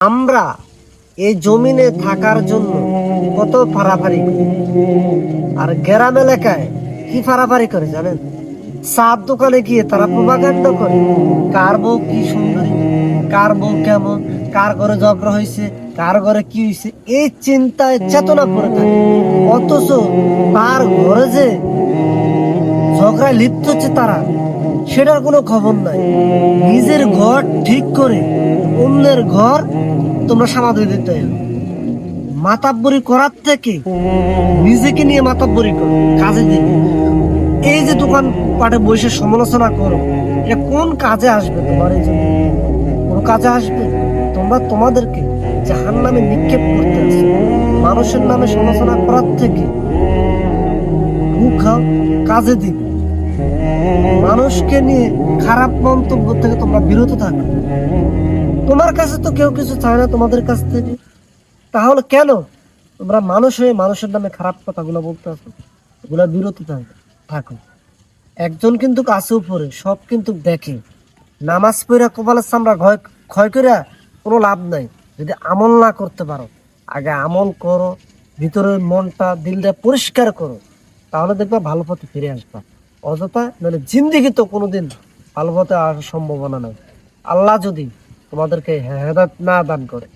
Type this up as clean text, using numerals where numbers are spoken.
আমরা এই জমিনে থাকার জন্য কত ফাড়াফাড়ি করি, আর গ্রাম এলাকায় কি ফাড়াফাড়ি করে জানেন? চার দোকানে গিয়ে তারা প্রোপাগান্ডা করে কার বউ কি সুন্দরী, কার বউ কেমন, কার ঘরে ঝগড়া হয়েছে, কার ঘরে কি হয়েছে, এই চিন্তায় চেতনা করে থাকে। অথচ তার ঘরে যে ঝগড়ায় লিপ্ত হচ্ছে তারা, সেটার কোনো খবর নাই। নিজের ঘর ঠিক করে অন্যের ঘর তোমরা সমাধি দিতে হবে। মাতাব্বরি করার থেকে নিজেকে নিয়ে মাতাব্বরি করো, কাজে দিবে। এই যে দোকান পাটে বসে সমালোচনা করো, এটা কোন কাজে আসবে তোমার? এই জন্য কোনো কাজে আসবে? তোমরা তোমাদেরকে জাহান্নামে নিক্ষেপ করতে আসো। মানুষের নামে সমালোচনা করার থেকে খাও, কাজে দিবে। মানুষকে নিয়ে খারাপ মন্তব্য থেকে তোমরা বিরত থাকো। তোমার কাছে তো কেউ কিছু চায় না তোমাদের কাছ থেকে, তাহলে কেন তোমরা মানুষ হয়ে মানুষের নামে খারাপ কথাগুলো বলতে আসো? ওগুলা বিরত থাকো। একজন কিন্তু কাছে উপরে সব কিন্তু দেখে। নামাজ পড়া কপালের চামড়া ক্ষয় করে কোনো লাভ নাই। যদি আমল না করতে পারো, আগে আমল করো, ভিতরের মনটা দিলটা পরিষ্কার করো, তাহলে দেখবা ভালো পথে ফিরে আসবা। অযথা মানে জিন্দিগি তো কোনোদিন ভালো পথে আসার সম্ভাবনা নাই, আল্লাহ যদি তোমাদেরকে হেদায়েত না দান করে।